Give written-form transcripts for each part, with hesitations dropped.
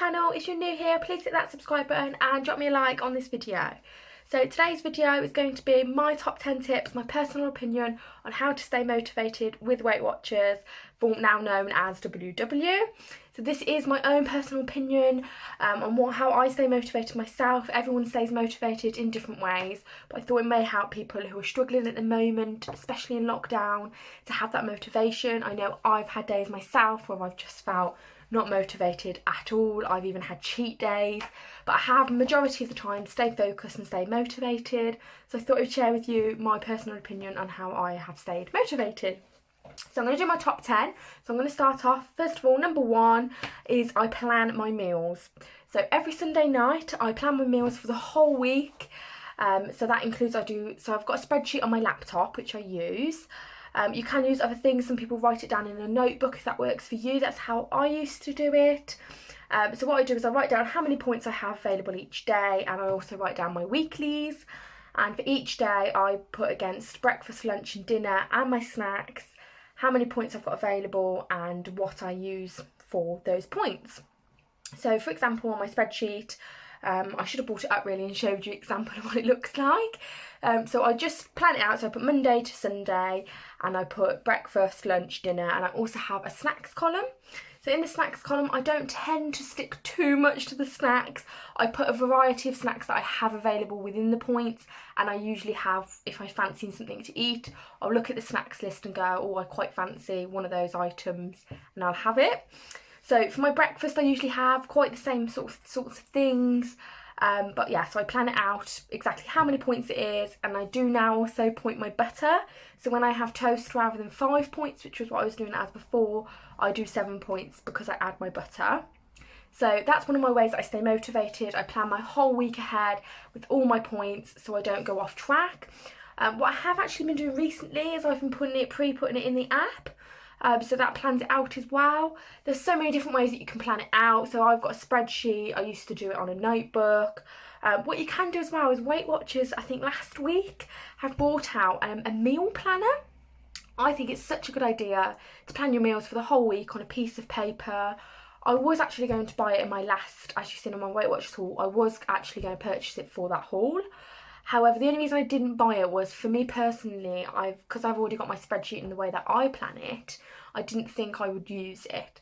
channel. If you're new here, please hit that subscribe button and drop me a like on this video. So today's video is going to be my top 10 tips, my personal opinion on how to stay motivated with Weight Watchers, now known as WW. So this is my own personal opinion on how I stay motivated myself. Everyone stays motivated in different ways, but I thought it may help people who are struggling at the moment, especially in lockdown, to have that motivation. I know I've had days myself where I've just felt not motivated at all. I've even had cheat days, but I have majority of the time stayed focused and stayed motivated. So I thought I'd share with you my personal opinion on how I have stayed motivated. So I'm going to do my top 10. So I'm going to start off, first of all, number 1 is I plan my meals. So every Sunday night I plan my meals for the whole week. So that includes I've got a spreadsheet on my laptop which I use. You can use other things. Some people write it down in a notebook if that works for you. That's how I used to do it. So what I do is I write down how many points I have available each day, and I also write down my weeklies. And for each day I put against breakfast, lunch and dinner and my snacks how many points I've got available and what I use for those points. So for example, on my spreadsheet, I should have brought it up really and showed you an example of what it looks like. So I just plan it out. So I put Monday to Sunday and I put breakfast, lunch, dinner, and I also have a snacks column. So in the snacks column, I don't tend to stick too much to the snacks. I put a variety of snacks that I have available within the points, and I usually have, if I fancy something to eat, I'll look at the snacks list and go, oh, I quite fancy one of those items, and I'll have it. So for my breakfast, I usually have quite the same sorts of things. But yeah, so I plan it out exactly how many points it is, and I do now also point my butter. So when I have toast, rather than 5 points, which was what I was doing as before, I do 7 points because I add my butter. So that's one of my ways that I stay motivated. I plan my whole week ahead with all my points so I don't go off track. What I have actually been doing recently is I've been pre-putting it in the app. So that plans it out as well. There's so many different ways that you can plan it out. So I've got a spreadsheet. I used to do it on a notebook. What you can do as well is Weight Watchers, I think last week, have brought out a meal planner. I think it's such a good idea to plan your meals for the whole week on a piece of paper. I was actually going to buy it in my last, as you've seen on my Weight Watchers haul, I was actually going to purchase it for that haul. However, the only reason I didn't buy it was, for me personally, because I've already got my spreadsheet in the way that I plan it, I didn't think I would use it.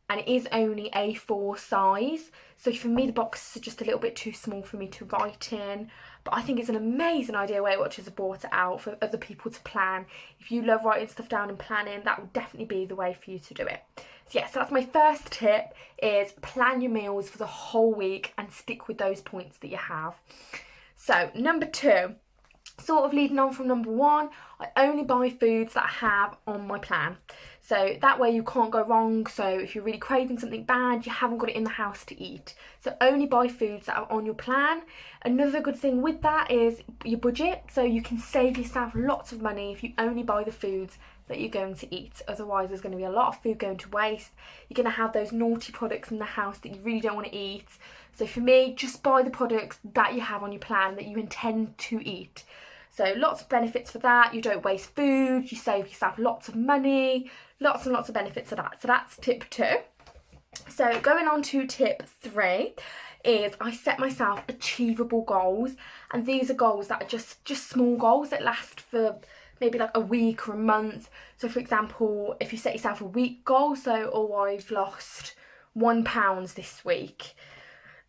And it is only A4 size, so for me the boxes are just a little bit too small for me to write in. But I think it's an amazing idea Weight Watchers have brought it out for other people to plan. If you love writing stuff down and planning, that would definitely be the way for you to do it. So yeah, so that's my first tip, is plan your meals for the whole week and stick with those points that you have. So number 2, sort of leading on from number 1, I only buy foods that I have on my plan. So that way you can't go wrong. So if you're really craving something bad, you haven't got it in the house to eat. So only buy foods that are on your plan. Another good thing with that is your budget. So you can save yourself lots of money if you only buy the foods that you're going to eat. Otherwise there's going to be a lot of food going to waste. You're going to have those naughty products in the house that you really don't want to eat. So for me, just buy the products that you have on your plan that you intend to eat. So lots of benefits for that. You don't waste food, you save yourself lots of money, lots and lots of benefits of that. So that's tip 2. So going on to tip 3 is I set myself achievable goals, and these are goals that are just small goals that last for maybe like a week or a month. So for example, if you set yourself a week goal, so I've lost £1 this week,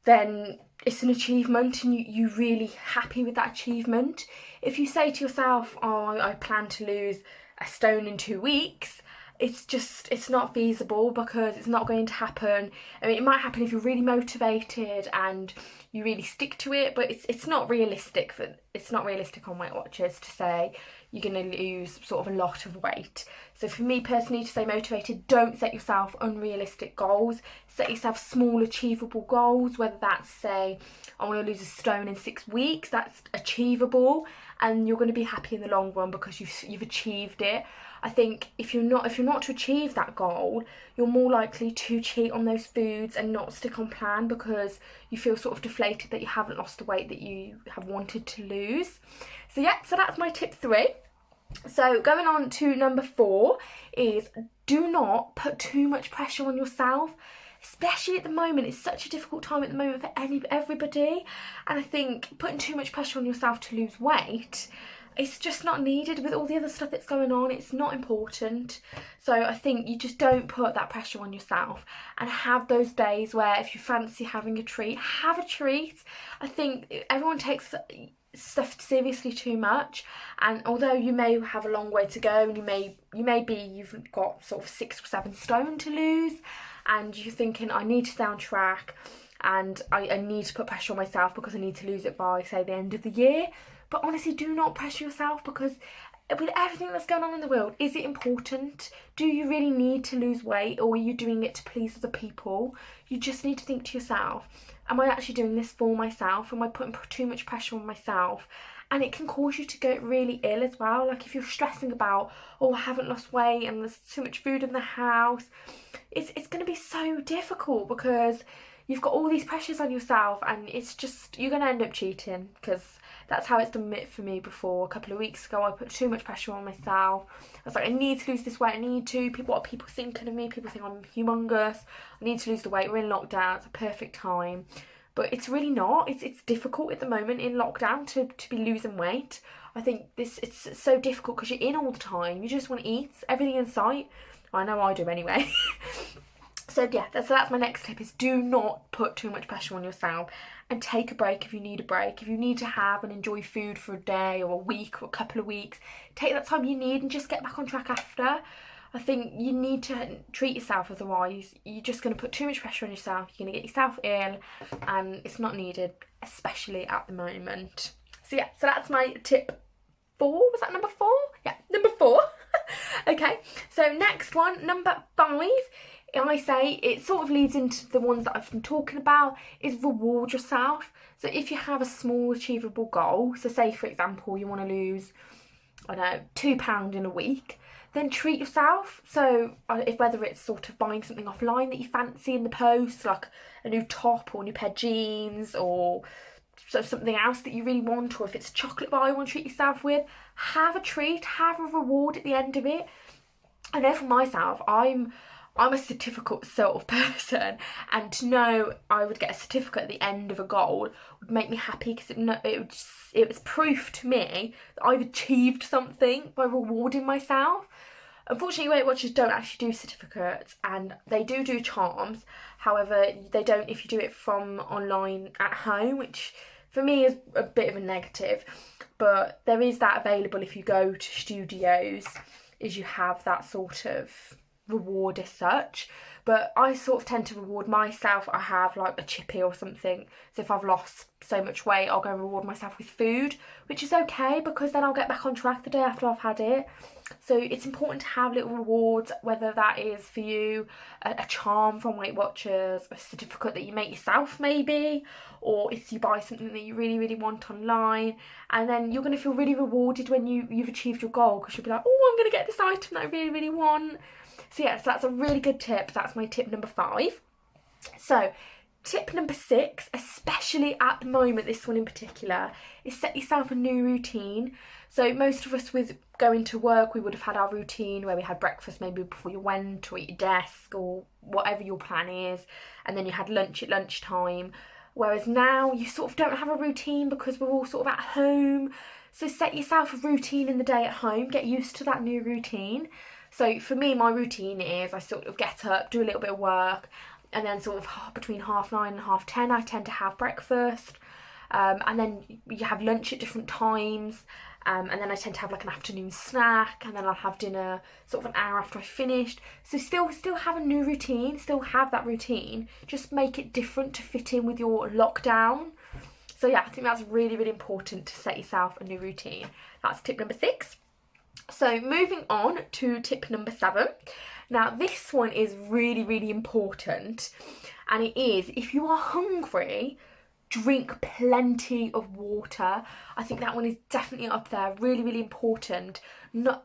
then it's an achievement and you're really happy with that achievement. If you say to yourself, oh, I plan to lose a stone in 2 weeks, it's not feasible because it's not going to happen. I mean, it might happen if you're really motivated and you really stick to it, but it's not realistic. It's not realistic on Weight Watchers to say you're going to lose sort of a lot of weight. So for me personally, to stay motivated, don't set yourself unrealistic goals. Set yourself small achievable goals, whether that's, say, I want to lose a stone in 6 weeks. That's achievable and you're going to be happy in the long run because you've achieved it. I think if you're not to achieve that goal, you're more likely to cheat on those foods and not stick on plan because you feel sort of deflated that you haven't lost the weight that you have wanted to lose. So yeah, so that's my tip 3. So going on to number 4 is do not put too much pressure on yourself. especially at the moment. It's such a difficult time at the moment for everybody, and I think putting too much pressure on yourself to lose weight, it's just not needed with all the other stuff that's going on. It's not important. So I think you just don't put that pressure on yourself, and have those days where if you fancy having a treat, have a treat. I think everyone takes stuff seriously too much, and although you may have a long way to go, and you've got sort of 6 or 7 stone to lose, and you're thinking, I need to stay on track, and I need to put pressure on myself because I need to lose it by, say, the end of the year. But honestly, do not pressure yourself, because with everything that's going on in the world, is it important? Do you really need to lose weight, or are you doing it to please other people? You just need to think to yourself, am I actually doing this for myself? Am I putting too much pressure on myself? And it can cause you to get really ill as well. Like if you're stressing about, oh, I haven't lost weight and there's too much food in the house, it's going to be so difficult, because you've got all these pressures on yourself, and it's just, you're going to end up cheating, because that's how it's done it for me before. A couple of weeks ago, I put too much pressure on myself. I was like, I need to lose this weight, I need to. What are people thinking of me? People think I'm humongous. I need to lose the weight. We're in lockdown. It's a perfect time. But it's really not. It's difficult at the moment in lockdown to be losing weight. I think it's so difficult because you're in all the time. You just want to eat everything in sight. I know I do anyway. So yeah, that's my next tip, is do not put too much pressure on yourself, and take a break if you need a break. If you need to have and enjoy food for a day or a week or a couple of weeks, take that time you need and just get back on track after. I think you need to treat yourself, otherwise you're just going to put too much pressure on yourself. You're going to get yourself ill, and it's not needed, especially at the moment. So yeah, so that's my tip 4. Was that number 4? Yeah, number 4. Okay, so next one, number 5. I say it sort of leads into the ones that I've been talking about, is reward yourself. So if you have a small achievable goal, so say for example you want to lose, I don't know, £2 in a week, then treat yourself. So whether it's sort of buying something offline that you fancy in the post, like a new top or a new pair of jeans, or something else that you really want, or if it's a chocolate bar you want to treat yourself with, have a treat, have a reward at the end of it. I know for myself, I'm a certificate sort of person, and to know I would get a certificate at the end of a goal would make me happy, because it was proof to me that I've achieved something by rewarding myself. Unfortunately, Weight Watchers don't actually do certificates, and they do charms. However, they don't if you do it from online at home, which for me is a bit of a negative. But there is that available if you go to studios, is you have that sort of reward as such. But I sort of tend to reward myself. I have like a chippy or something, so if I've lost so much weight, I'll go and reward myself with food, which is okay, because then I'll get back on track the day after I've had it. So it's important to have little rewards, whether that is for you a charm from Weight Watchers, a certificate that you make yourself maybe, or if you buy something that you really want online, and then you're going to feel really rewarded when you've achieved your goal, because you'll be like, oh, I'm going to get this item that I really want. So yes, that's a really good tip. That's my tip number 5. So tip number 6, especially at the moment, this one in particular, is set yourself a new routine. So most of us with going to work, we would have had our routine where we had breakfast maybe before you went, or at your desk, or whatever your plan is, and then you had lunch at lunchtime. Whereas now you sort of don't have a routine because we're all sort of at home. So set yourself a routine in the day at home, get used to that new routine. So for me, my routine is I sort of get up, do a little bit of work, and then sort of between 9:30 and 10:30 I tend to have breakfast, and then you have lunch at different times, and then I tend to have like an afternoon snack, and then I'll have dinner sort of an hour after I've finished. So still have a new routine, still have that routine, just make it different to fit in with your lockdown. So yeah, I think that's really important, to set yourself a new routine. That's tip number 6. So moving on to tip number 7. Now this one is really important, and it is, if you are hungry, drink plenty of water. I think that one is definitely up there, really important.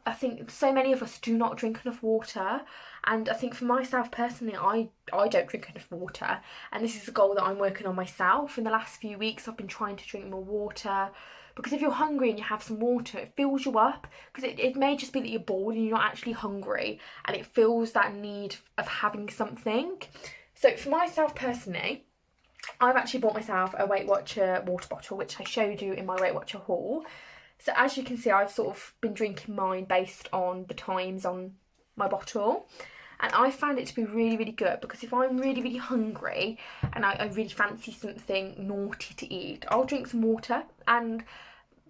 I think so many of us do not drink enough water, and I think for myself personally, I don't drink enough water, and this is a goal that I'm working on myself. In the last few weeks I've been trying to drink more water, because if you're hungry and you have some water, it fills you up, because it may just be that you're bored and you're not actually hungry, and it fills that need of having something. So for myself personally, I've actually bought myself a Weight Watcher water bottle, which I showed you in my Weight Watcher haul. So as you can see, I've sort of been drinking mine based on the times on my bottle. And I found it to be really, really good, because if I'm really, really hungry and I really fancy something naughty to eat, I'll drink some water, and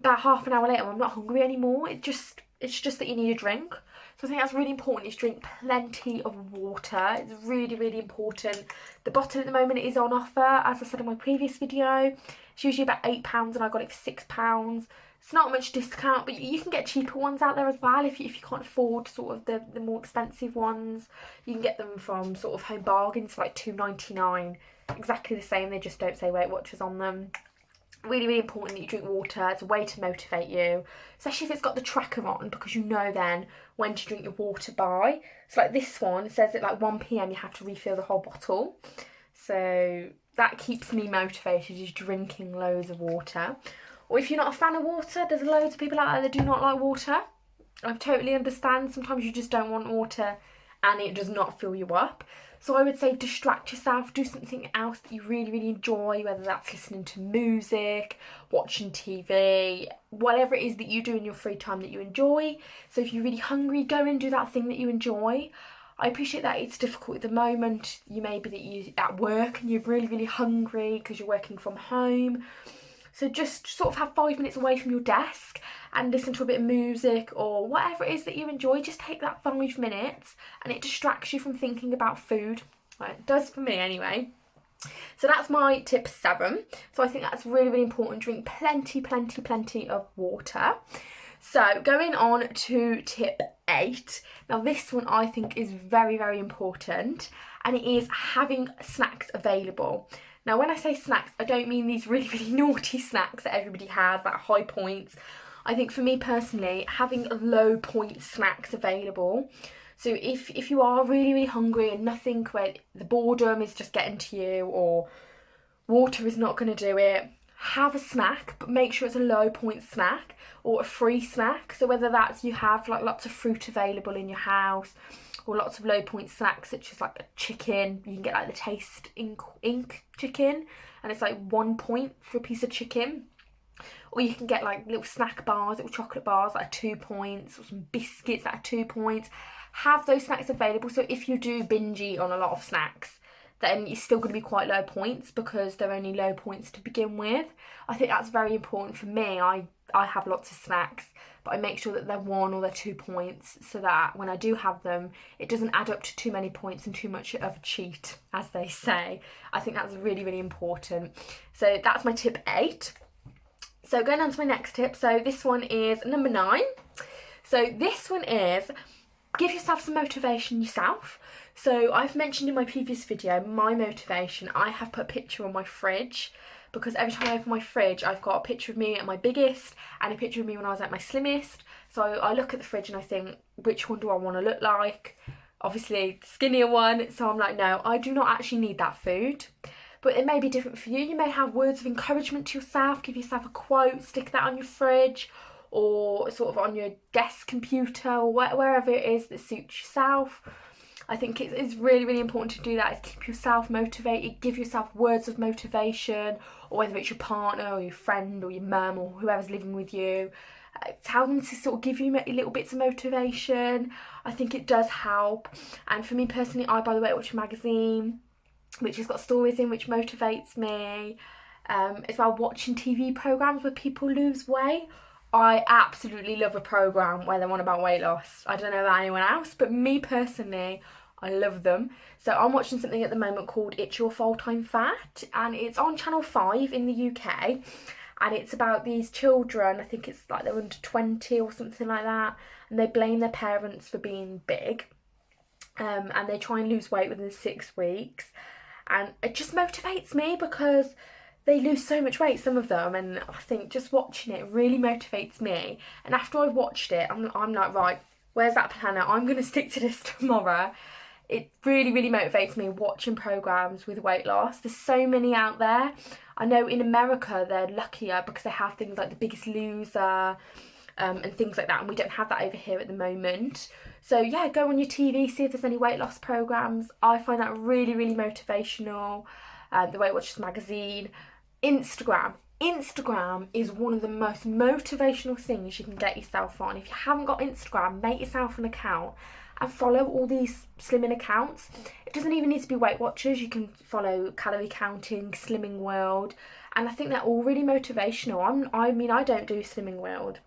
about half an hour later I'm not hungry anymore. It's just that you need a drink. So I think that's really important, is drink plenty of water. It's really, really important. The bottle at the moment is on offer, as I said in my previous video. It's usually about £8 and I got it for £6. It's not much discount, but you can get cheaper ones out there as well if you can't afford sort of the more expensive ones. You can get them from sort of Home Bargains for like £2.99. Exactly the same, they just don't say Weight Watchers on them. Really, really important that you drink water. It's a way to motivate you, especially if it's got the tracker on, because you know then when to drink your water by. So like this one says at like 1 PM you have to refill the whole bottle. So that keeps me motivated, is drinking loads of water. Or if you're not a fan of water, there's loads of people out there that do not like water. I totally understand. Sometimes you just don't want water and it does not fill you up. So I would say distract yourself, do something else that you really, really enjoy, whether that's listening to music, watching TV, whatever it is that you do in your free time that you enjoy. So if you're really hungry, go and do that thing that you enjoy. I appreciate that it's difficult at the moment. You may be that you're at work and you're really, really hungry because you're working from home. So just sort of have 5 minutes away from your desk and listen to a bit of music or whatever it is that you enjoy. Just take that 5 minutes and it distracts you from thinking about food. Well, it does for me anyway. So that's my tip 7. So I think that's really, really important. Drink plenty, plenty, plenty of water. So going on to tip 8. Now this one I think is very, very important, and it is having snacks available. Now when I say snacks, I don't mean these really, really naughty snacks that everybody has, that high points. I think for me personally, having low point snacks available. So if you are really, really hungry and nothing, where the boredom is just getting to you or water is not going to do it, have a snack, but make sure it's a low point snack or a free snack. So whether that's you have like lots of fruit available in your house, or lots of low point snacks such as like a chicken. You can get like the Taste Ink chicken, and it's like 1 point for a piece of chicken. Or you can get like little snack bars, little chocolate bars that are 2 points, or some biscuits that are 2 points. Have those snacks available, so if you do binge eat on a lot of snacks, then you're still going to be quite low points because they're only low points to begin with. I think that's very important for me. I have lots of snacks, but I make sure that they're 1 or they're 2 points, so that when I do have them, it doesn't add up to too many points and too much of a cheat, as they say. I think that's really, really important. So that's my tip 8. So going on to my next tip. So this one is number 9. So this one is give yourself some motivation yourself. So I've mentioned in my previous video, my motivation, I have put a picture on my fridge, because every time I open my fridge, I've got a picture of me at my biggest and a picture of me when I was at my slimmest. So I look at the fridge and I think, which one do I want to look like? Obviously, the skinnier one. So I'm like, no, I do not actually need that food. But it may be different for you. You may have words of encouragement to yourself, give yourself a quote, stick that on your fridge, or sort of on your desk computer, or wherever it is that suits yourself. I think it's really, really important to do that, is keep yourself motivated, give yourself words of motivation, or whether it's your partner or your friend or your mum or whoever's living with you. Tell them to sort of give you little bits of motivation. I think it does help. And for me personally, I buy the Weight Watcher magazine, which has got stories in which motivates me. As well, watching TV programmes where people lose weight. I absolutely love a programme where they're on about weight loss. I don't know about anyone else, but me personally, I love them. So I'm watching something at the moment called It's Your Fault I'm Fat, and it's on Channel 5 in the UK, and it's about these children, I think it's like they're under 20 or something like that, and they blame their parents for being big, and they try and lose weight within 6 weeks, and it just motivates me because they lose so much weight, some of them, and I think just watching it really motivates me. And after I've watched it, I'm like, right, where's that planner? I'm going to stick to this tomorrow. It really, really motivates me watching programmes with weight loss. There's so many out there. I know in America they're luckier because they have things like The Biggest Loser, and things like that, and we don't have that over here at the moment. So yeah, go on your TV, see if there's any weight loss programs. I find that really, really motivational. The Weight Watchers magazine. Instagram is one of the most motivational things you can get yourself on. If you haven't got Instagram, make yourself an account and follow all these slimming accounts. It doesn't even need to be Weight Watchers. You can follow Calorie Counting, Slimming World, and I think they're all really motivational. I mean, I don't do Slimming World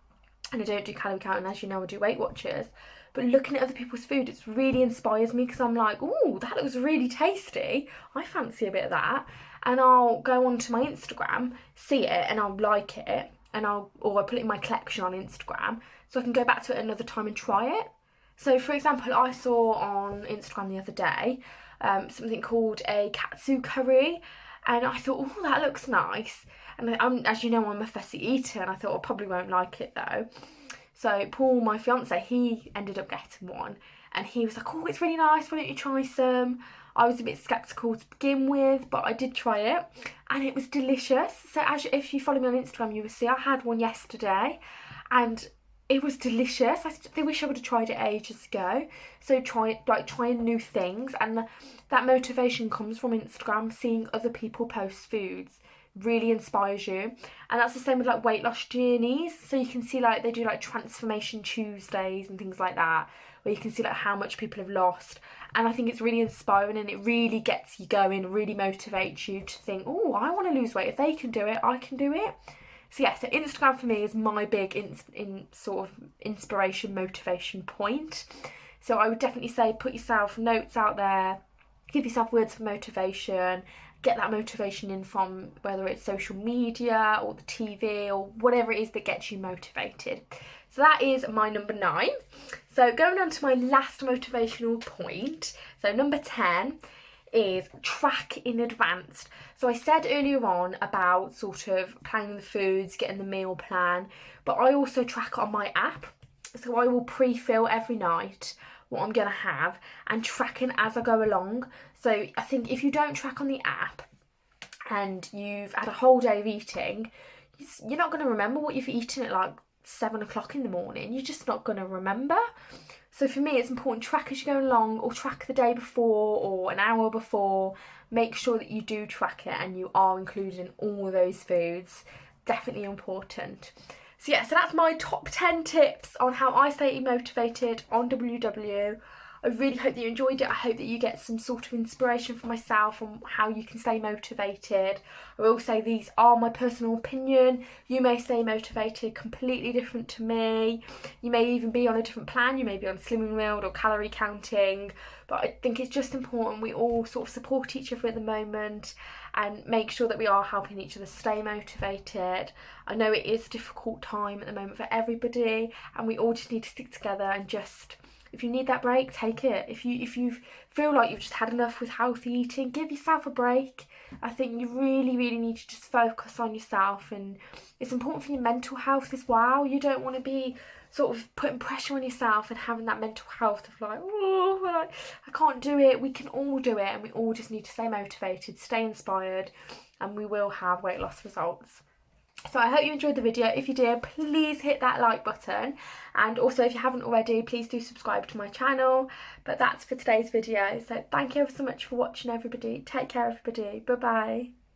and I don't do Calorie Counting, as you know, I do Weight Watchers. But looking at other people's food, it really inspires me, because I'm like, oh, that looks really tasty. I fancy a bit of that. And I'll go onto my Instagram, see it, and I'll like it, and I'll put it in my collection on Instagram, so I can go back to it another time and try it. So, for example, I saw on Instagram the other day something called a katsu curry, and I thought, oh, that looks nice. And as you know, I'm a fussy eater, and I thought I probably won't like it though. So Paul, my fiance, he ended up getting one, and he was like, oh, it's really nice, why don't you try some? I was a bit sceptical to begin with, but I did try it, and it was delicious. So if you follow me on Instagram, you will see I had one yesterday, and it was delicious. I wish I would have tried it ages ago. So trying new things, and that motivation comes from Instagram. Seeing other people post foods really inspires you, and that's the same with like weight loss journeys. So you can see like they do like transformation Tuesdays and things like that, where you can see like how much people have lost, and I think it's really inspiring, and it really gets you going, really motivates you to think, oh, I want to lose weight. If they can do it, I can do it. So yeah, so Instagram for me is my big in sort of inspiration, motivation point. So I would definitely say put yourself notes out there, give yourself words of motivation, get that motivation in from whether it's social media or the TV or whatever it is that gets you motivated. So that is my number 9. So going on to my last motivational point, so number 10 is track in advance. So I said earlier on about sort of planning the foods, getting the meal plan, but I also track on my app. So I will pre-fill every night what I'm going to have and tracking as I go along. So I think if you don't track on the app and you've had a whole day of eating, you're not going to remember what you've eaten at like 7 o'clock in the morning. You're just not going to remember. So for me, it's important to track as you go along, or track the day before or an hour before. Make sure that you do track it and you are including all those foods. Definitely important. So yeah, so that's my top 10 tips on how I stay motivated on WW. I really hope that you enjoyed it. I hope that you get some sort of inspiration from myself on how you can stay motivated. I will say these are my personal opinion. You may stay motivated completely different to me. You may even be on a different plan. You may be on Slimming World or Calorie Counting. But I think it's just important we all sort of support each other at the moment and make sure that we are helping each other stay motivated. I know it is a difficult time at the moment for everybody, and we all just need to stick together and just, if you need that break, take it. If you feel like you've just had enough with healthy eating, give yourself a break. I think you really, really need to just focus on yourself, and it's important for your mental health as well. You don't want to be sort of putting pressure on yourself and having that mental health of like, oh, I can't do it. We can all do it, and we all just need to stay motivated, stay inspired, and we will have weight loss results. So I hope you enjoyed the video. If you did, please hit that like button, and also if you haven't already, please do subscribe to my channel. But that's for today's video, so thank you ever so much for watching, everybody. Take care, everybody. Bye bye.